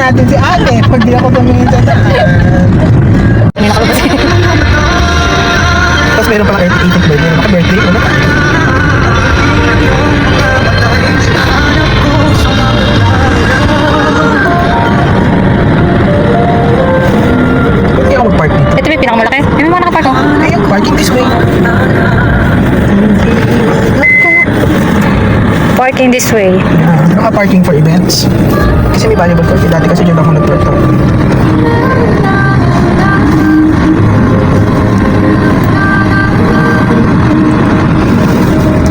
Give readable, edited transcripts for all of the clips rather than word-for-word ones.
natin si ate pag di ako tumingin sa daan. Hindi nakalabas. Tapos meron palang 18th birthday. Maka-birthday ko na. Hindi ako mag-park dito. Ito may pinakamalaki. May mga nakapark ko. Ayun, parking this way. Parking this way. Naka-parking for events. Kasi may valuable court. Dati kasi dyan ako nag-park.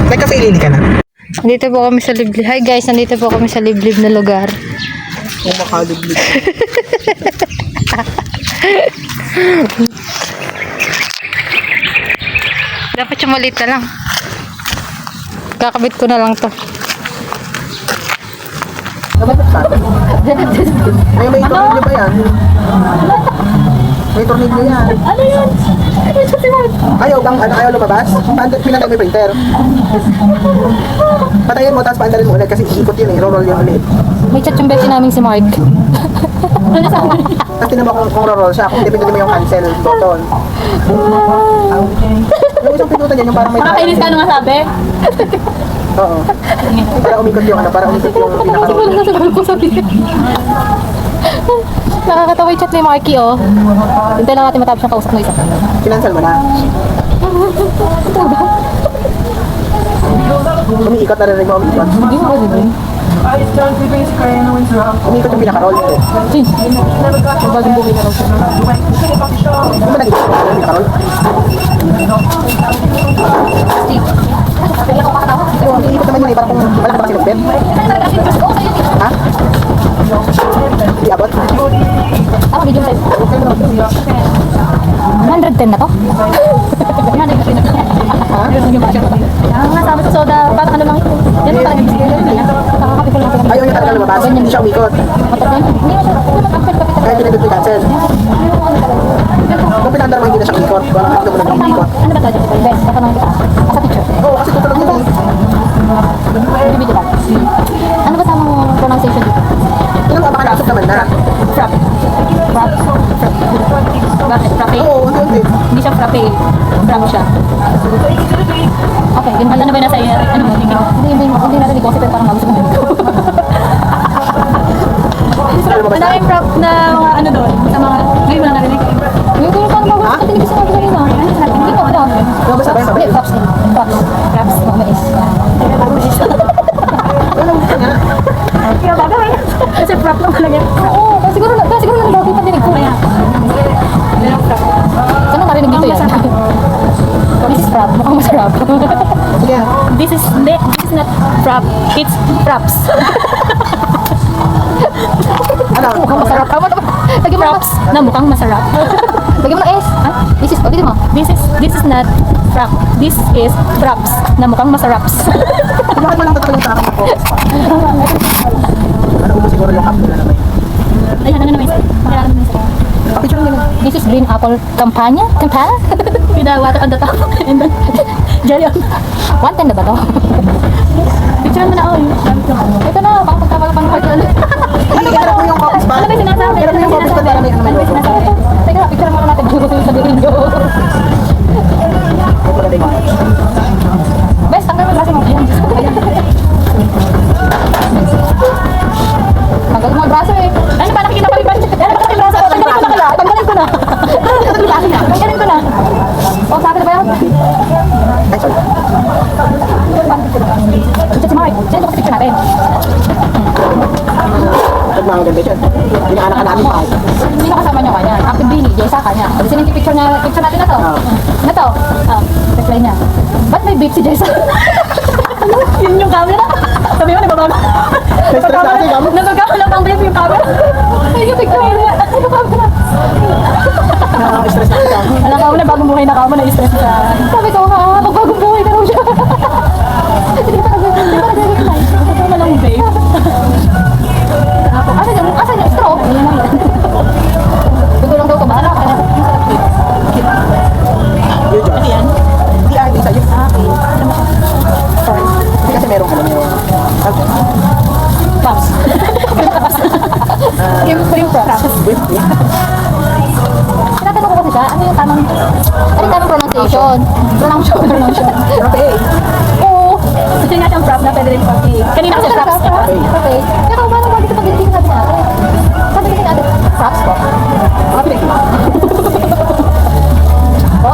Nagka-failili ka na? Nandito po kami sa liblib. Hi guys, nandito po kami sa liblib na lugar. Kung makalibli. Dapat yung maliit na lang. Kakabit ko na lang to. May tornilyo ba yan? May tornilyo yan. Ano yun? Ayaw bang, ayaw lumabas? Pinatay mo yung printer. Patayin mo, tapos paandarin mo ulit kasi ikot yun eh, roll yun ulit. May chat yung bete namin si Mark. Tapos tinan mo kung roll siya, kung pindutin mo yung cancel button. Yung isang pindutan niya, yung parang may... Makakainis ka ano masabi? Oo. Para umikot yung ano, para umikot yung pinaka-roll. Nasagal ko sabi. Nakakatawa yung chat ni Marky oh. Hintay lang natin matapos ang kausap ng isa. Kinancel mo na. Umiikot na rin mo, umiikot. Hindi mo kasi ba? Umiikot yung pinaka-roll. Sin, bagong buhay na raw siya. Hindi ba nag-ikot yung pinaka-roll? Yung umiikot naman yun eh, parang kung malaki ba kasi nag-bed? Ha? Hindi abot? Tama, medium size. 110 na to? 110 na. Ha? Nga, sabi sa soda, parang ano lang ito. Yan ang talaga bisigay lang. Nakakapit ko lang. Ayaw niya talaga lumabas, hindi siya umikot. Hindi mo siya, Kaya pinagod yung cancel. Kung pinandar mo, hindi na siya umikot. Kung ano mo na umikot. ano ba tayo? Best, ako nang kita. Sa picture. Oo, kasi tutulog yun eh. Video lang. Ano ba tamang pronunciation dito? Ilang ka baka naasok naman na. Frappe. Frappe. Bakit? Frappe? Oo, hindi. Hindi siya frappe. Frappe siya. Okay, yun. Ano ba yung nasa iyo? Ano mo? Hindi narinig ko kasi pero parang magusto ko narinig ko. Ang daming frappe na mga ano doon. Sa mga, ngayon mo lang narinig. Ngayon ko yung parang magusto ko tinig sa mga kanina. Hindi ko, ano? Ano ba sabay? Hindi, fraps din. Fraps. Fraps. Mga mais. Ano ba nga? Kaya bagay. Kasi frappe lang talaga. Oo, siguro lang dati pa dinig ko. Kaya. Saan ang narinig dito yan? This is frappe. Mukhang masarap. Sige. This is not frappe. It's fraps. Ano? Mukhang masarap. Lagyan mo fraps na mukhang masarap. Lagyan mo ng S. Ha? This is, dito mo. This is not frappe. This is fraps na mukhang masaraps. Bakit mo lang tatawag sa akin ako? Ano ko siguro yung cup nila naman. Ayun, ano naman isa? Kapicture nila. This is green apple campanya? Campana? With the water on the top. And then, jelly on. 110 na ba to? Picture mo na ako yun. Ito na, baka pagkapalapan ko ito. Hindi, kaya mo yung copies ba? Ano ba yung sinasabi? Kaya mo yung copies ba para may ano Ano ba yung sinasabi? Teka, picture mo natin. Sabihin nyo. Bes, tanggal mo braso mo. Ayan. Tanggal mo ang braso eh. Ano ba, nakikita ko yung braso? Ano ba yung braso? Tanggalin ko na. Tanggalin ko na. O, sa akin na ba yun? Ay, sorry. Chat si Mark. Send ko sa picture natin. Pag mga ganda dyan. Pinaanak ka namin pa. Sino kasama niyo kanya? Active Billy, Jessa kanya. Kasi yung picture natin na to. Na to. Reply niya. Ba't may babe si Jessa? Ano? Yun yung camera? Sabi mo, nagbabago. Nagbabago pang babe yung camera. Ay, yung picture niya. Stress na kita. Alam ka mo na bagong buhay na ka mo, na-stress siya. Sabi ko, ha? Pag bagong buhay na raw siya. Hindi pa nag-reply. Ito na lang, babe. Asan yung stroke? Tutulong daw ko ba? Ano? Yun, Diyos. Ano yan? Hindi hindi sa'yo. Sorry. Hindi kasi merong alam mo. Pops. Tinatanong ko kasi siya, ano yung tamang pronunciation? Pronunciation. Frappe. Oo. Kasi nga siyang prop na pwede rin frappe. Kanina kasi props. Frappe. Kaya kung paano ba dito pag hindi sabi natin? Sabi kasi natin, props po. Frappe. Po?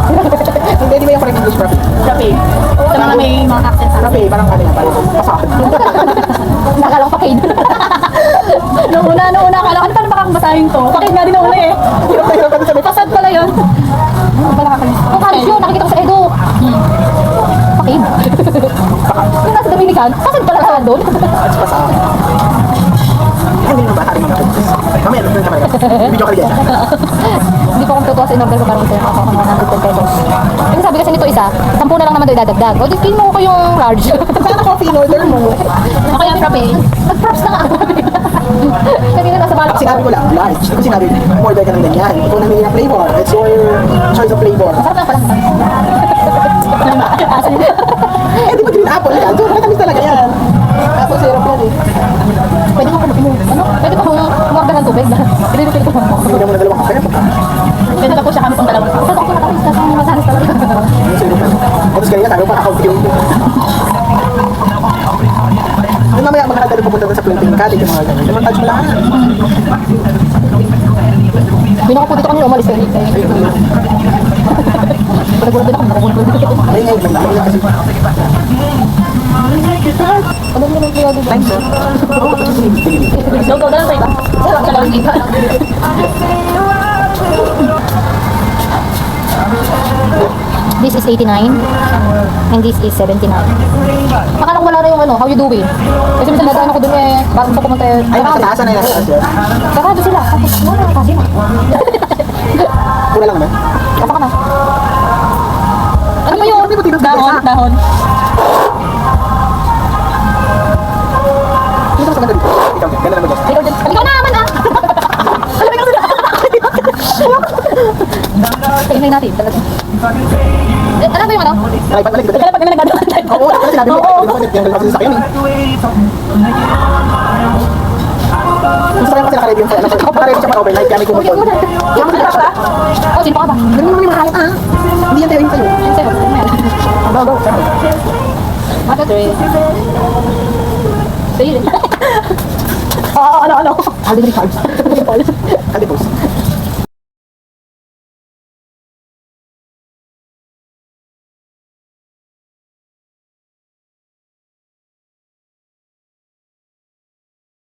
Hindi, di ba yung correct English frappe? Frappe. Sa mga may mga accents. Frappe, parang ano nga, parang pasak. Nakalang pakid. Noong una, akala ko, ano paano makakabasahin to? Pakid nga din noong una eh. Hirap ka sabi. Pasad pala yun. Ano ba nakakalis? Kung kalis yun, nakikita ko sa Edo. Pakid. Yung nasa Dominican, pasad pala sa doon. Pasak. Hindi mo ba hari mga kids? Mamaya, nandun ka pala. Video call yan. Hindi ko kung totoo sa in-order ko parang sa'yo ako ng 110 pesos. Kasi sabi kasi nito isa, 10 na lang naman daw idadagdag. O, di mo ko yung large. Saan ako in-order mo? Ako yung frappe. Nag-props na nga ako. Kanina nasa balak Sinabi ko lang, large. Hindi ko sinabi, order ka ng ganyan. Ikaw namili ng flavor. It's your choice of flavor. Masarap lang pala. Eh, di ba green apple yan? So, matamis talaga yan. Apple syrup yan eh. Pwede ko Pwede ko umorder ng tubig. Pwede ko mo. Hindi mo na dalawang kape. Pwede ka po siya kami pang dalawang. Masarap ako matamis kasi masanis talaga. Yung syrup yan. Tapos kanina sabi ko pa, account yung yung mamaya mga kadalo pupunta doon sa printing mechanic yung mga ganun. Yung touch mo lang. Hindi ako po dito kanina umalis kayo. Pag-nagulat din ako, nakagulat dito. Ay, ngayon lang namin kasi. Ano naman kaya dito? Thanks, sir. Go, dalang tayo ba? Sarap ka lang dito. This is 89 and this is 79. Akala ko wala na yung ano, how you doing? Kasi minsan nadaan ako dun eh, bago ko pumunta yun. Ay, nasa taas na yan. Sarado sila. Wala, kasi na. Pura lang naman. Kasa ka na. Ano ba yun? Dahon. Dito mas maganda dito. Ikaw, ganda naman dyan. Ikaw naman ah! Alam mo sila. Tingnan natin talaga. Alam mo yung ano? Ay, balik dito. Kaya pag nagdadaan tayo. Oo, ako sinabi mo. Oo. Yung kasi sa akin eh. Gusto ko yung kasi nakaready yung phone. Nakaready siya para overnight. Kaya may kumupon. Yung mga ba? Oh, sino ka ba? Ganun naman yung mahalit ah. Hindi yan tayo yung sa'yo. Yung sa'yo. Go, go. One, two, three. Sa'yo rin. Ano? Aldi Ricards. Aldi Post.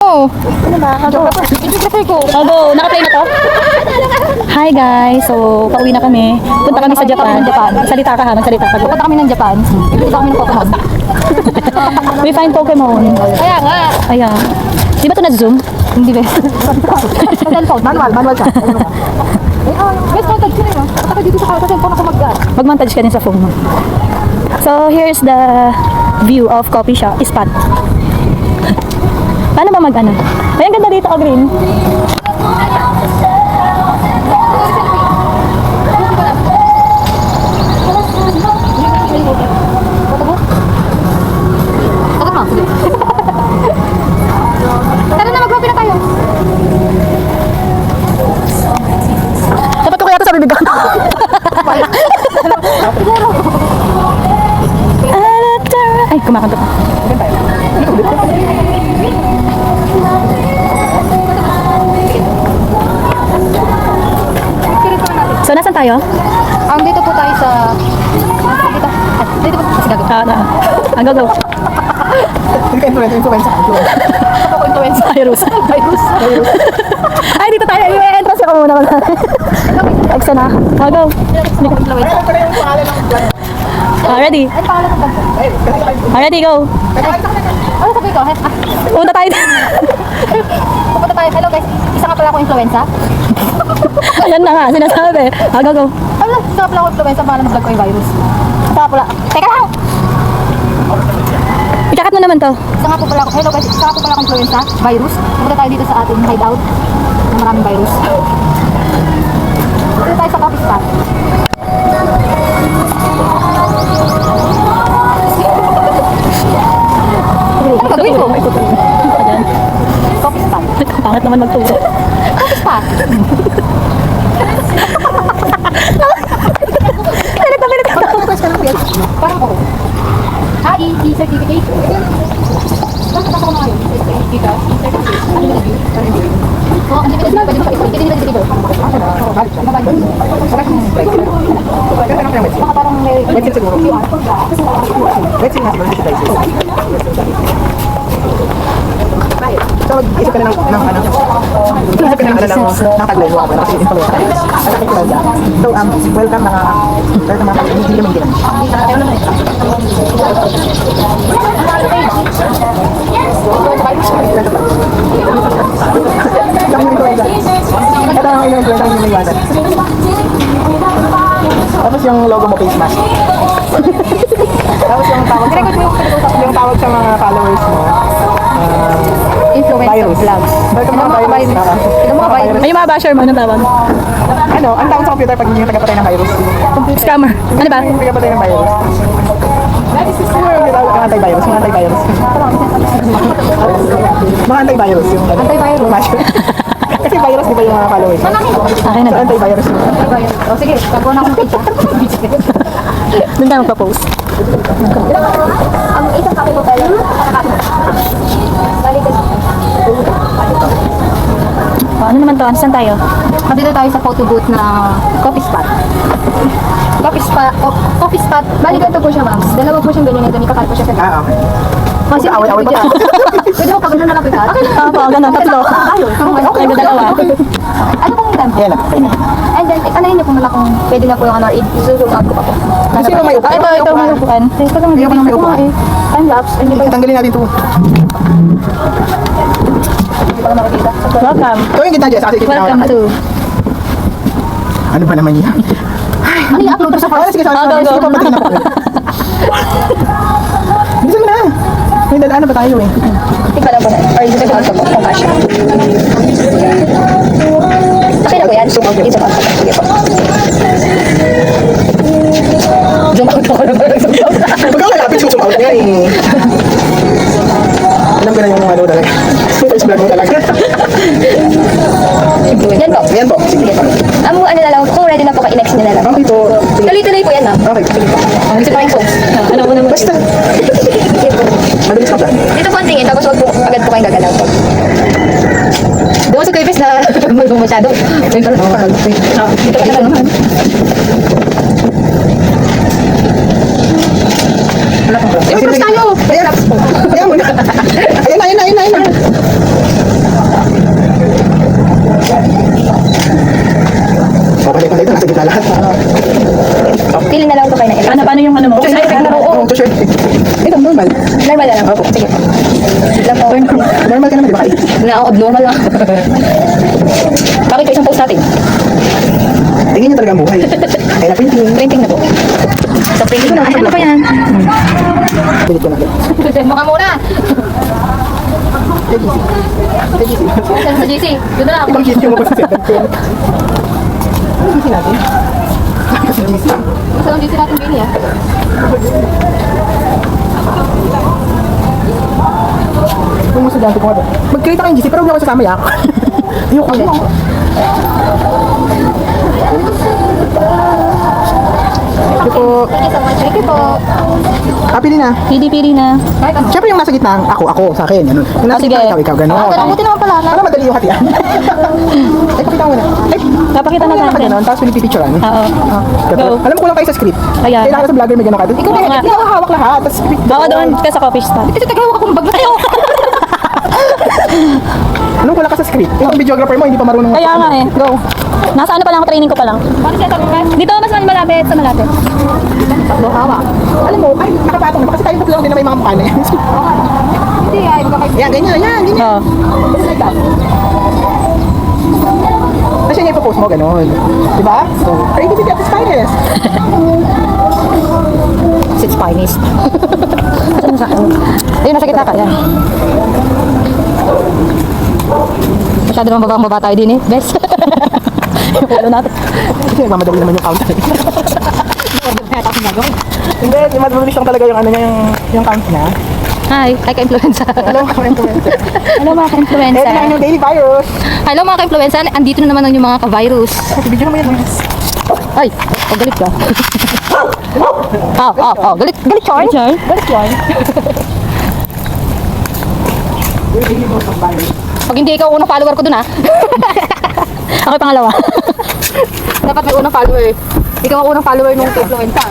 Oh, ano ba? Videographer ko. Go, naka-play na to? Hi guys, so pauwi na kami. Punta kami sa Japan. Magsalita ka ha, magsalita ka. Punta kami ng Japan. Punta kami ng Pokemon. We find Pokemon. Kaya nga. Kaya. Di ba ito na-zoom? Hindi ba? Sa cellphone. Manual siya. Guys, montage ka na yun. Kapag dito sa cellphone ako mag-montage ka din sa phone mo. So, here's the view of coffee shop, spot. Paano ba mag-ano? Ay, ang ganda dito, Green. Tara na, mag-coffee na tayo. Dapat ko kaya ito sa bibig ko. Ay, kumakanta pa. So, nasan tayo? Dito po tayo sa... Dito. Dito po. Kasi gago. Go. Hindi ka influencer. Ako ko influencer. Virus. Ay, dito tayo. I-entrance ako muna. Exo na. Go. Hindi ko influencer. Ready? Ay, pangalan ko ba? Ready, go. Ano sabi ko? Punta tayo. Pupunta tayo. Hello guys. Isa nga pala ako influencer. Ayan na nga, sinasabi. Go. Ano? Isa nga pala ako influencer. Pangalan ng vlog ko yung virus. Isa nga pala. Teka lang! Ikakat mo naman to. Isa nga po pala ako. Hello guys. Isa nga po pala ako influencer. Virus. Pupunta tayo dito sa ating hideout. Na maraming virus. Pupunta tayo sa coffee spot. Ano gagawin ko? Coffee spot. Pangat naman magturo. Coffee spot. Parang ako. E-certificate. Bakit ako mga yun? Dito, e-certificate. Ano yung review? Oo, ang dito pwede mo siya i-print. Hindi dito. Baka parang may... Let's see siguro. Let's see nga siguro digitizes. So, mag-isip ka na ng ano? Isip ka na ng tagline mo kasi influencer. So, welcome mga media maintenance. Ito ang influencer yung iniwanan. Tapos yung logo mo face mask. Tapos yung tawag sa mga followers mo. Influencer Virus. vlogs. Welcome mga virus. Mga virus. May mga basher mo, anong tawag? Ano, ang tawag sa computer pag hindi yung tagapatay ng virus. Scammer. Ano ba? Yung tagapatay ng virus. Yung antivirus, yung antivirus. Mga antivirus, yung Antivirus. Kasi virus, di ba yung mga followers? Akin na So, ba? antivirus yun. O sige, gagawa na akong pizza. Doon tayo magpa-post. Ang isang kape ko pala, balik Ano naman to? Saan tayo? Dito tayo sa photo booth na coffee spot. Coffee spot. Bali ganito po siya, ma'am. Dalawa po siyang ganyan. Ganito po siya sa Ah, okay. Kasi Away-away pa. Pwede mo pagano na lang kita. Oo, ganun. Tatlo. Ayun. Okay, Dalawa. Ano pong ilan? Yan na. And then, anayin niyo po muna kung pwede na po yung ano, i-zoom out ko pa po. Kasi yung may upo. Ito may upuan. Teka lang, Hindi ako may upo. Time lapse. Hindi ba Tanggalin natin ito. hindi pa nakikita? Welcome. Ito yung kita dyan. Kasi Welcome to... Ano ba naman yan? Ano yung upload ko sa Ah, sige, sorry. Go, go. Sige, papatingin ako. Bilisan mo na. May dadaan na ba tayo eh? Tika lang po na. Or zoom out ko po. Kung kasya. Okay na po yan. Zoom out. I-zoom out ko po. Sige po. Zoom out ako na ba? Zoom out. Pag ako malapit, susum out nga eh. Alam ko na yung ano talaga. First vlog mo talaga. Yan po. Ayan po. Sige. Sige po. Ano na lang, kung ready na po ka, i-next nyo na lang. Okay po. Tuloy-tuloy po yan, ma'am. Okay. Sige po. Gusto pa yung phone. Ano mo naman? Basta. Sige po. Madalis ka ba? Dito po ang tingin, tapos wag po, agad po kayong gagalaw po. Doon sa kipis na may masyado. May parang dito ka naman. Wala kang Eh, tapos tayo. Ayan. Ayan mo na. Ayan. Papalik pa dito. Nasa gitna lahat. Pili na lang po kayo ng ilan. Paano yung ano mo? Okay, Oo. to shirt. Ito, normal. Normal na lang. Opo. Sige po. Lang po. Normal ka naman, di ba? Na-abnormal lang. Bakit yung isang post natin? Tingin niya talaga ang buhay. Kaya na printing. Printing na po. Sa printing na. Ano pa yan? Pilit ko na. Mukha muna. Sa GC. Doon na lang. Ibang kiss yung mabasa sa 7. Ano kiss natin? Kasi GC. Sa GC natin bini ah. Kung mo estudyante ko nga ba? Mag-create ako yung GC pero huwag na ako sasama yak. Ayoko ako. Ito po. Thank you so much. Thank you po. Pili na. Pili na. Kahit ano. Siyempre yung nasa gitna, ako sa akin. Ganun. Yung nasa Sige. gitna, ikaw, ganun. Pero buti naman pala. Para madali yung hatian. Ay, pakita mo na. Ay, Papakita na natin. ganun. Tapos pinipicturean. Oo. Ganun. Alam mo, kulang tayo sa script. Ayan. Kailangan sa vlogger may ganun ka. Ikaw Oo nga. hindi ako hawak lahat. Tapos Baka doon ka sa coffee spot. Kasi tagawa akong bag na kayo. anong kulang ka sa script? Yung videographer mo, hindi pa marunong. Kaya nga eh. Go. Nasa ano pa lang ako, training ko pa lang. Paano siya tagugan? Dito mas malapit sa malapit. Takbo hawak. Alam mo, ay, nakapatong na. Kasi tayo lang din na may mga mukha na yan. Hindi ay baka kayo. Yan, ganyan. Oo. Like that. Kasi niya ipopost mo, ganun. Diba? So, creativity at its finest. It's finest. Ayun, nasa kita ka. Yan. Masyado naman babang-baba tayo din eh. Best. Yung ulo natin. Kasi nagmamadali naman yung count. Hindi, madabilis lang talaga yung ano niya, yung count niya. Hi, ka-influencer. Hello, mga influencer. Hello mga ka-influencer. Ito na yung daily virus. Hello mga ka-influencer. Andito na naman yung mga ka-virus. Video mo yan. Ay, galit ka. Galit. Galit, Char. Galit, Char. Pag hindi ikaw unang follower ko dun, ha? Ako yung pangalawa. Dapat may unang follower. Ikaw ang unang follower nung influencer.